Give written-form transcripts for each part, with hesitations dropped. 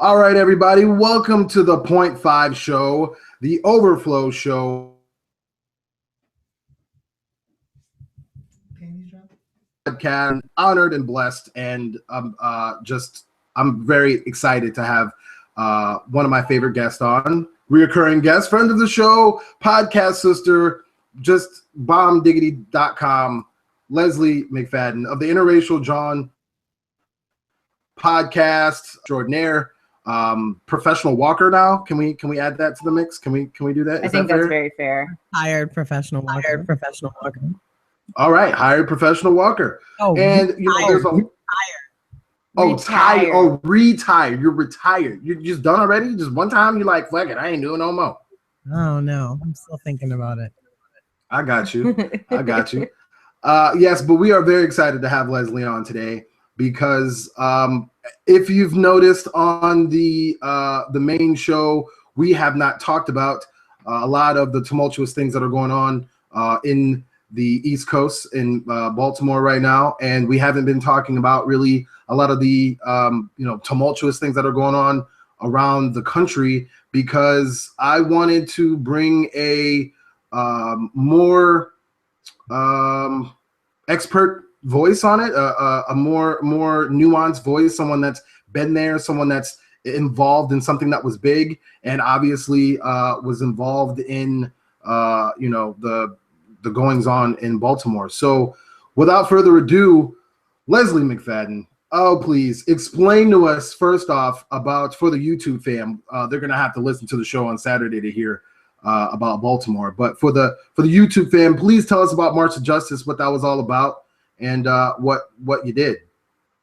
All right, everybody, welcome to the Point Five Show, the Overflow Show. I'm honored and blessed, and I'm very excited to have one of my favorite guests on, reoccurring guest, friend of the show, podcast sister, just bombdiggity.com, Leslie MacFayden of the Interracial Jawn Podcast, extraordinaire, professional walker now. Can we add that to the mix? Can we do that? I think that's very fair. Hired professional walker. All right, hired professional walker. Oh, and you know, there's retired. You're retired. You're just done already. Just one time, you're like, fuck it, I ain't doing no more. Oh no, I'm still thinking about it. I got you. Yes, but we are very excited to have Leslie on today because if you've noticed on the main show, we have not talked about a lot of the tumultuous things that are going on in the East Coast in Baltimore right now, and we haven't been talking about really a lot of the tumultuous things that are going on around the country, because I wanted to bring a more expert voice on it, a more nuanced voice, someone that's been there, someone that's involved in something that was big, and obviously was involved in the goings on in Baltimore. So without further ado, Leslie MacFayden, please explain to us first off about, for the YouTube fam, they're going to have to listen to the show on Saturday to hear about Baltimore. But for the YouTube fam, please tell us about March to Justice, what that was all about, and what you did.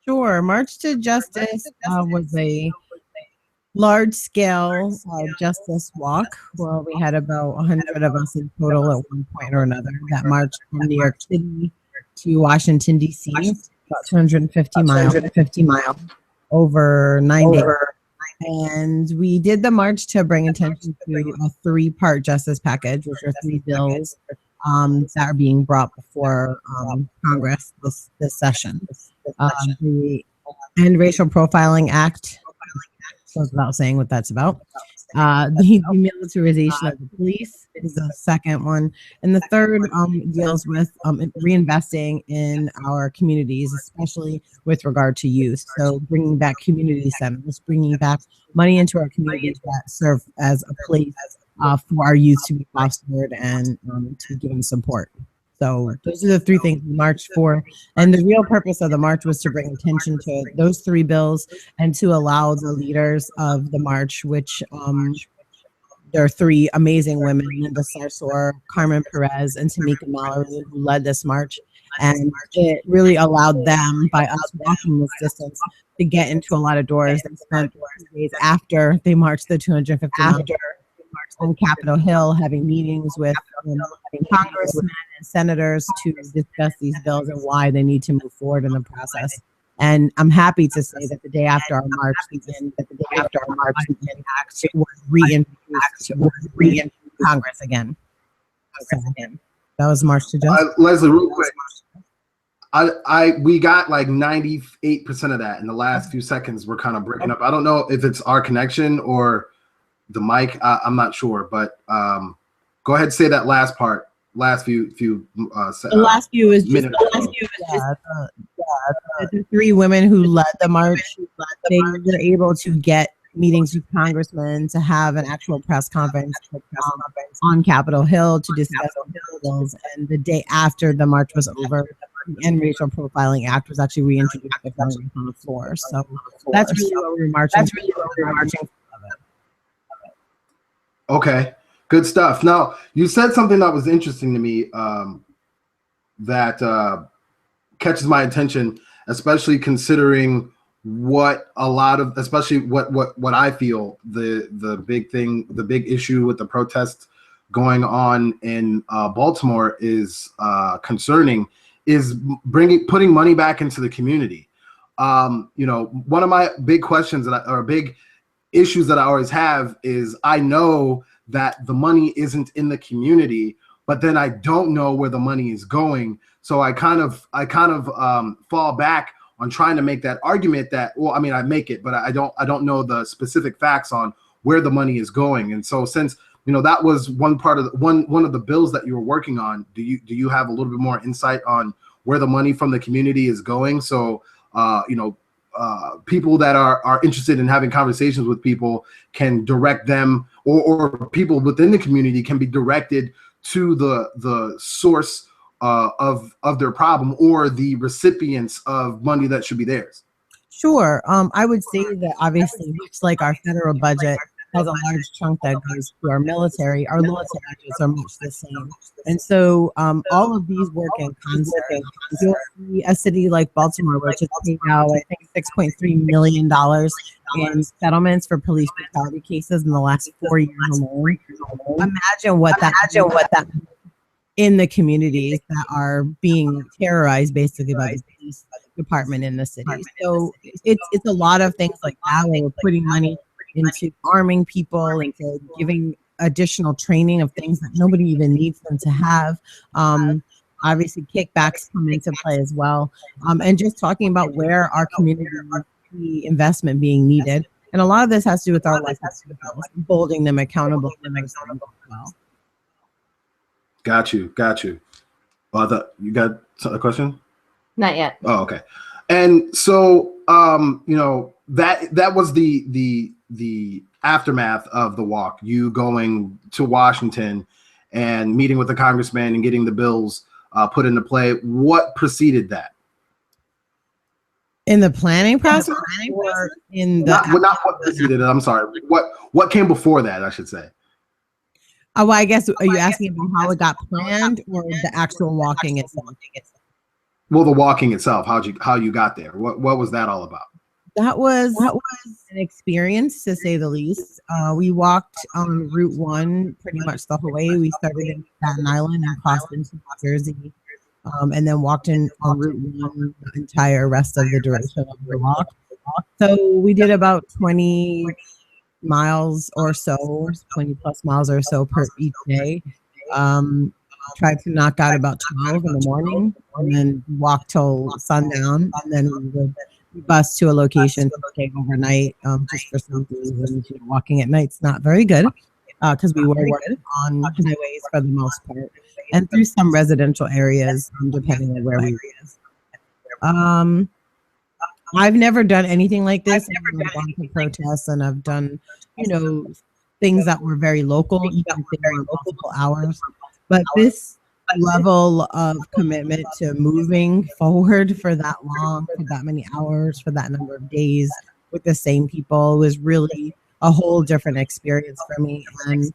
Sure. March to Justice was a large-scale justice walk where we had about 100 of us in total at one point or another that marched from New York City to Washington, D.C., about 250 miles over 9 days. And we did the march to bring attention to a three-part justice package, which are three bills that are being brought before Congress this session. The Interracial Profiling Act goes without saying what that's about. The demilitarization of the police is the second one. And the third deals with reinvesting in our communities, especially with regard to youth. So bringing back community centers, bringing back money into our communities that serve as a place for our youth to be fostered and to give them support. So those are the three things we marched for. And the real purpose of the march was to bring attention to those three bills and to allow the leaders of the march, which there are three amazing women, Linda Sarsour, Carmen Perez, and Tamika Mallory, who led this march. And it really allowed them, by us walking this distance, to get into a lot of doors. They spent days after they marched the 250 miles on Capitol Hill, having meetings with congressmen and senators to discuss these bills and why they need to move forward in the process. And I'm happy to say that the day after our march began, was reintroduced to Congress again. That was March to Justice. Leslie, real quick. We got like 98% of that in the last few seconds. We're kind of breaking up. I don't know if it's our connection or the mic. I'm not sure, but go ahead and say that last part. Last few the last few is just the three women who led the march. They were able to get meetings with congressmen, to have an actual press conference on Capitol Hill to discuss bills. And the day after the march was over, the Interracial Profiling Act was actually reintroduced on the floor. So that's really what we were marching. Okay, good stuff. Now, you said something that was interesting to me that catches my attention, especially considering what a lot of, especially what I feel the big issue with the protests going on in Baltimore is concerning, is putting money back into the community. One of my big questions big issues that I always have is, I know that the money isn't in the community, but then I don't know where the money is going. So I kind of fall back on trying to make that argument that, well, I mean, I make it, but I don't know the specific facts on where the money is going. And so since, you know, that was one part of one of the bills that you were working on, do you have a little bit more insight on where the money from the community is going? So, people that are interested in having conversations with people can direct them, or people within the community can be directed to the source of their problem, or the recipients of money that should be theirs. Sure. I would say that obviously, much like our federal budget has a large chunk that goes to our military budgets are much the same. And so all of these work in concert. You'll see a city like Baltimore, which has paid out, I think, $6.3 million in settlements for police brutality cases in the last 4 years alone. Imagine what that in the communities that are being terrorized basically by the police department in the city. So it's a lot of things like that where we're putting money into arming people, into giving additional training of things that nobody even needs them to have. Obviously, kickbacks come into play as well. And just talking about where our community investment being needed. And a lot of this has to do with our life, holding them accountable. Well. Got you. You got a question? Not yet. Oh, okay. And so, that was the aftermath of the walk, you going to Washington and meeting with the congressman and getting the bills put into play. What preceded that? In the planning process? Or in the not what preceded it. I'm sorry. What came before that, I should say. Well, I guess, are you asking about how it got planned or the actual walking itself? Well, the walking itself, how you got there. What was that all about? That was an experience, to say the least. We walked on Route 1 pretty much the whole way. We started in Staten Island and crossed into New Jersey, and then walked in on Route 1 the entire rest of the duration of the walk. So we did about 20 miles or so, 20 plus miles or so per each day. Tried to knock out about 12 in the morning and then walk till sundown, and then we would bus to a location to stay overnight, just for some reason. Walking at night's not very good because we were on highways for the most part, and through some residential areas, depending on where we were. I've never done anything like this. I've gone to protests, and I've done, things that were very local, even if they were multiple hours. But this level of commitment to moving forward for that long, for that many hours, for that number of days with the same people was really a whole different experience for me. And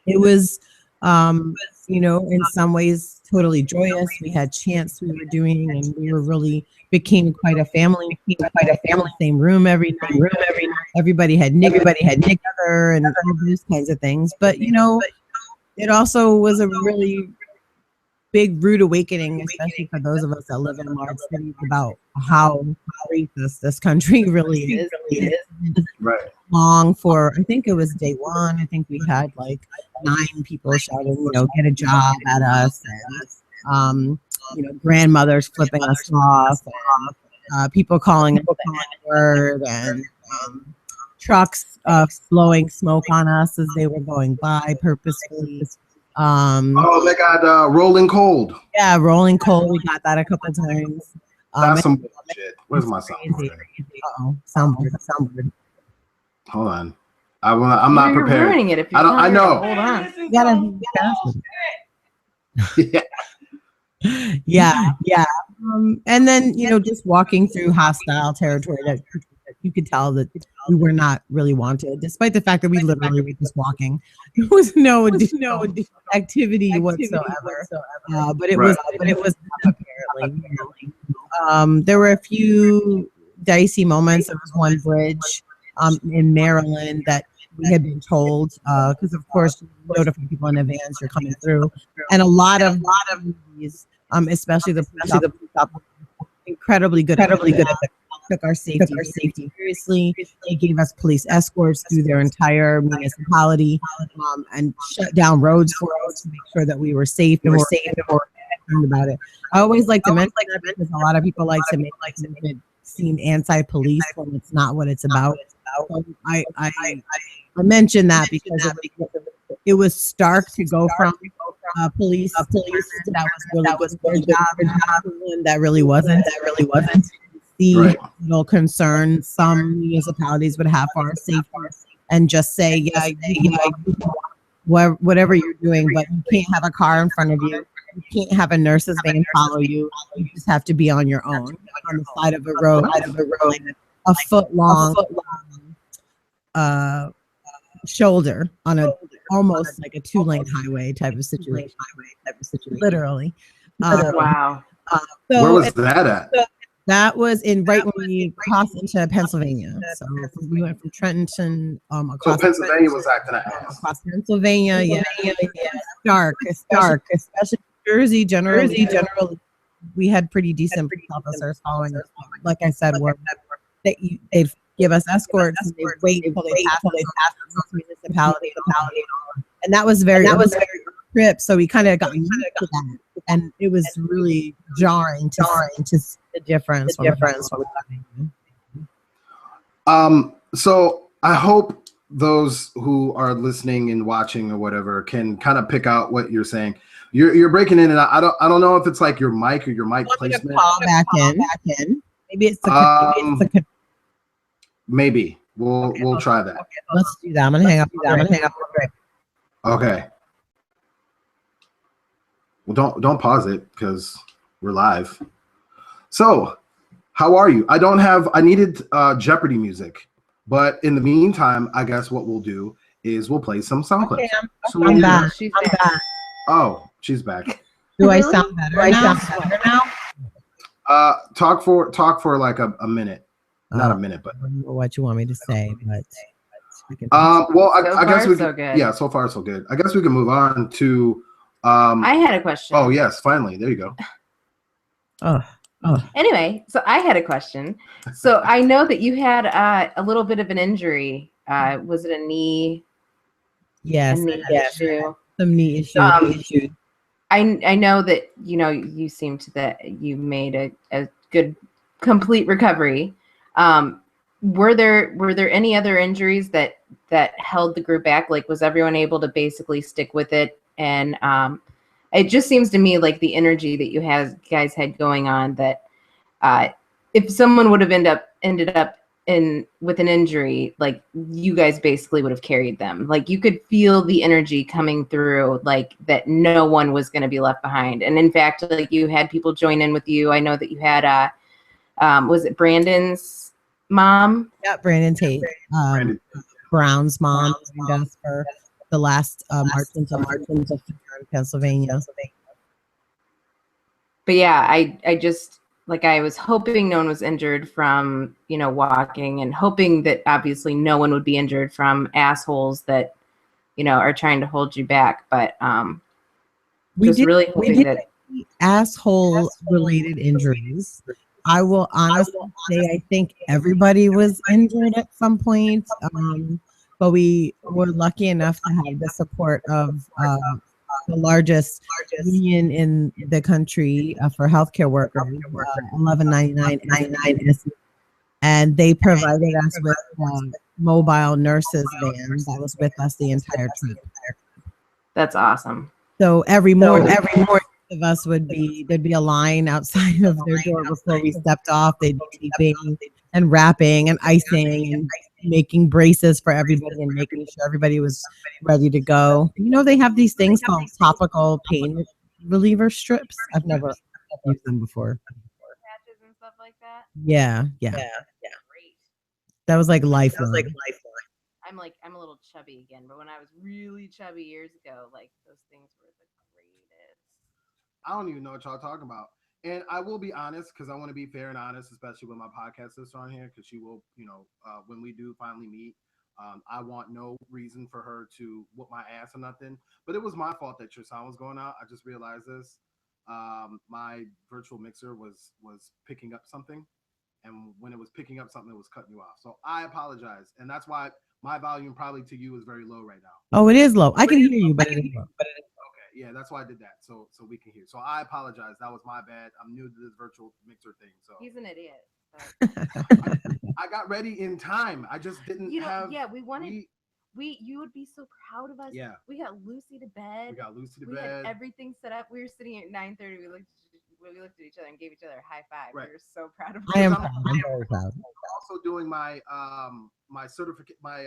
it was, in some ways totally joyous. We had chants we were doing, and we were really became quite a family. Same room every night. Everybody had together and all those kinds of things. But it also was a really big rude awakening, especially for those of us that live in large cities, about how racist this country really is. Right. Long for, I think it was day one, I think we had like 9 people shouting, get a job at us, and grandmothers flipping us off, and people calling us a word, and trucks blowing smoke on us as they were going by purposefully. They got rolling cold. Yeah, rolling cold. We got that a couple times. That's some bullshit. Where's my soundboard? Uh-oh, soundboard. Hold on. I'm not prepared. You're ruining it if you I know. Hold on. You gotta yeah. And then just walking through hostile territory that you could tell that we were not really wanted, despite the fact that we literally were just walking. There was no activity whatsoever. But it was apparently. There were a few dicey moments. There was one bridge in Maryland that we had been told, because of course you notify people in advance you're coming through, and a lot of these, especially the police officers, incredibly good at the took our safety seriously. They gave us police escorts through their entire municipality, and shut down roads for us to make sure that we were safe. concerned about it. I always like to mention that because a lot of people like to make it seem anti-police when it's not what it's about. So I mentioned that because it was stark to go from police that was really good job, that really wasn't. See, Right. concern some municipalities would have for our safety, and just say, whatever you're doing, but you can't have a car in front of you. You can't have a nurse's van follow you. You just have to be on your own on the side of a road, a foot long shoulder on a almost like a 2-lane highway type of situation. Literally. Wow. Where was that at? That was right when we crossed into Pennsylvania. So we went from Trenton across. So Pennsylvania was acting ass. Across Pennsylvania, dark, especially Jersey. Generally, we had pretty decent police officers following us. Like I said, they'd give us escorts and they'd wait until they passed the municipality, and that was very trip. So we kind of got used to that, and it was really jarring to see the difference. So I hope those who are listening and watching or whatever can kind of pick out what you're saying. You're breaking in and out. I don't know if it's like your mic or your mic placement. Call back in. Maybe it's the. Maybe we'll try that. Okay, let's do that. I'm gonna hang up. Okay. Well, don't pause it because we're live. So, how are you? I needed Jeopardy music, but in the meantime, I guess what we'll do is we'll play some sound clips. I'm back. Oh, she's back. Do I sound better now? Talk for like a minute. Not a minute, but I don't know what you want me to say, but well, I guess we so good. Yeah, so far so good. I guess we can move on to I had a question. Oh yes, finally. There you go. Anyway, so I had a question. So I know that you had a little bit of an injury. Was it a knee? Yes. Issue? Some knee issue. I know that you seem to that you made a good complete recovery. Were there any other injuries that held the group back? Like, was everyone able to basically stick with it? And it just seems to me like the energy that you guys had going on, that if someone would have ended up with an injury, like, you guys basically would have carried them. Like, you could feel the energy coming through, like, that no one was going to be left behind. And in fact, like, you had people join in with you. I know that you had was it Brandon's mom? Yeah, Brandon Tate. Brown's mom joined us for the last march into Pennsylvania. But yeah, I just, like, I was hoping no one was injured from, walking, and hoping that obviously no one would be injured from assholes that, are trying to hold you back. But we did asshole related injuries. I will honestly say I think everybody was injured at some point, but we were lucky enough to have the support of the largest union in the country for healthcare workers, 1199, and they provided us with mobile nurses van that was with us the entire trip. That's awesome. So every morning of us there'd be a line outside of their door before we stepped off. They'd be taping and wrapping and icing and making braces for everybody and making sure everybody was ready to go. They have these things called topical pain reliever strips. I've never used them before. Patches and stuff like that. Yeah. Great. That was like lifeline. I'm a little chubby again, but when I was really chubby years ago, like, those things were the greatest. I don't even know what y'all talking about. And I will be honest, because I want to be fair and honest, especially with my podcast sister on here, because she will, when we do finally meet, I want no reason for her to whoop my ass or nothing. But it was my fault that your sound was going out. I just realized this. My virtual mixer was picking up something. And when it was picking up something, it was cutting you off. So I apologize. And that's why my volume probably to you is very low right now. Oh, it is low. I can hear you, but it is low. Okay. Yeah, that's why I did that. So we can hear. So I apologize. That was my bad. I'm new to this virtual mixer thing. So He's an idiot. I got ready in time. I just didn't have. Yeah, you would be so proud of us. Yeah. We got Lucy to bed. We bed. had everything set up. We were sitting at 9:30. We looked at each other and gave each other a high five. Right. We were so proud of us. I am very proud. Also doing my my certificate, my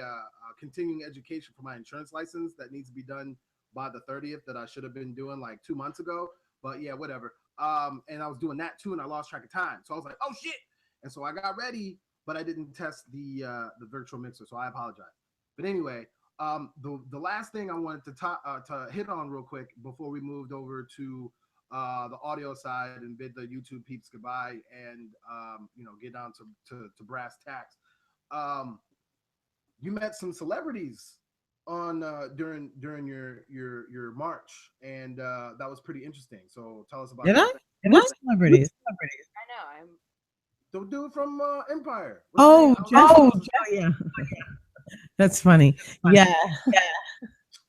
continuing education for my insurance license that needs to be done by the 30th that I should have been doing like 2 months ago. But yeah, whatever. And I was doing that too, and I lost track of time. So I was like, oh shit. And so I got ready, but I didn't test the virtual mixer, so I apologize. But anyway, the last thing I wanted to hit on real quick before we moved over to the audio side and bid the YouTube peeps goodbye and get down to brass tacks. You met some celebrities on during your march, and that was pretty interesting. So tell us about that. What celebrities? I know. I'm The dude from Empire. Yeah. That's funny. Yeah.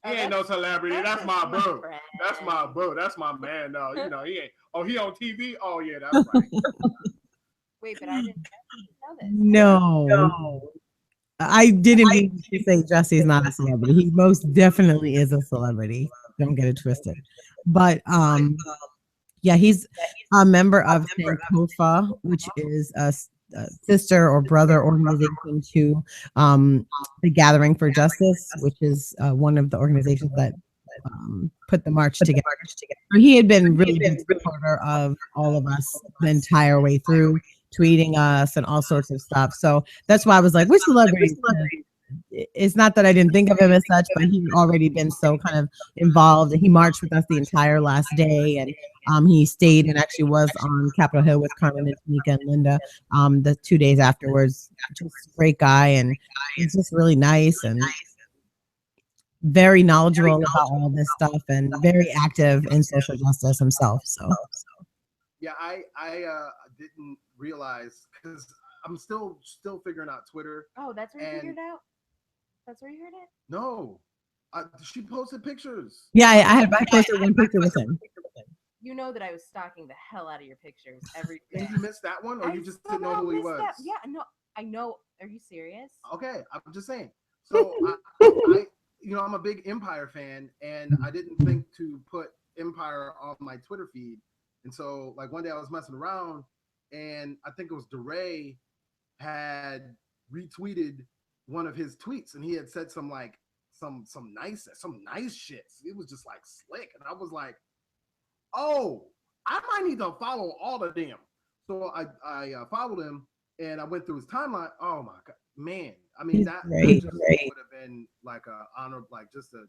He ain't no celebrity. That's my bro. That's my bro. That's my man. No, he ain't. Oh, he on TV? Oh, yeah, that's right. Wait, but I didn't know this. No. I didn't mean to say Jesse's not a celebrity. He most definitely is a celebrity. Don't get it twisted. But yeah, he's a member of Sankofa, which is a sister or brother organization to the Gathering for Justice, which is one of the organizations that put the march together. He had been really big supporter of all of us the entire way through, tweeting us and all sorts of stuff. So that's why I was like, which celebrity? It's not that I didn't think of him as such, but he'd already been so kind of involved. He marched with us the entire last day, and he stayed and actually was on Capitol Hill with Carmen and Tamika and Linda the 2 days afterwards. Just a great guy, and he's just really nice and very knowledgeable about all this stuff and very active in social justice himself. So yeah, I didn't realize because I'm still figuring out Twitter. Oh, that's where you figured it out? That's where you heard it? No. She posted pictures. Yeah, I posted one picture with him. You know that I was stalking the hell out of your pictures every day. Did you miss that one, or you just didn't know who he was? Yeah, no, I know. Are you serious? Okay, I'm just saying. So I I'm a big Empire fan, and I didn't think to put Empire on my Twitter feed. And so, like, one day I was messing around, and I think it was DeRay had retweeted one of his tweets, and he had said some nice shit. It was just like slick, and I was like, oh, I might need to follow all of them. So I followed him, and I went through his timeline. Oh my god, man! I mean, that would have been like a honor, like just to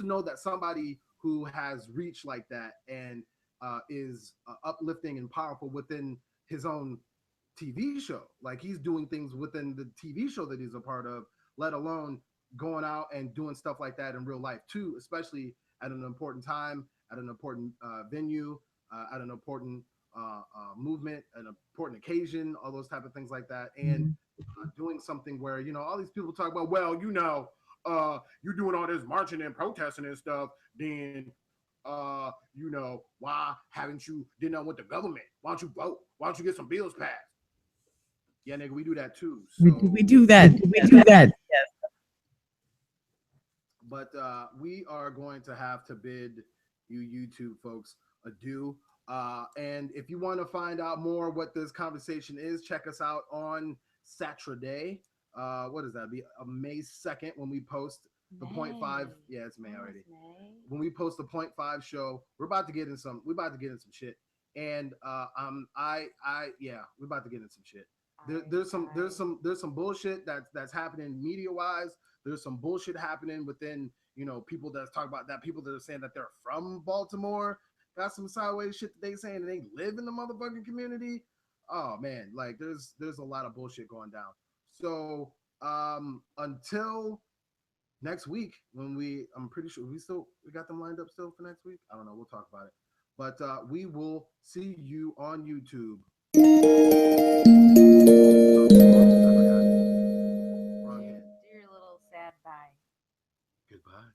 know that somebody who has reach like that and is uplifting and powerful within his own TV show. Like, he's doing things within the TV show that he's a part of, let alone going out and doing stuff like that in real life too, especially at an important time, at an important venue, at an important movement, an important occasion, all those type of things like that. And doing something where, all these people talk about, well, you're doing all this marching and protesting and stuff, then why haven't you done with the government? Why don't you vote? Why don't you get some bills passed? Yeah, nigga, we do that too. So, we do that. Yes. But we are going to have to bid you YouTube folks adieu. And if you want to find out more what this conversation is, check us out on Saturday. What is that? Be May 2nd when we post the 0.5. Yeah, it's May already. When we post the 0.5 show, we're about to get in some shit. And we're about to get in some shit. There's some bullshit that's happening media wise. There's some bullshit happening within people that's talking about that, people that are saying that they're from Baltimore, got some sideways shit that they saying and they live in the motherfucking community. Oh man, like there's a lot of bullshit going down. So until next week, when I'm pretty sure we got them lined up still for next week. I don't know, we'll talk about it. But we will see you on YouTube. Do your little sad bye. Goodbye.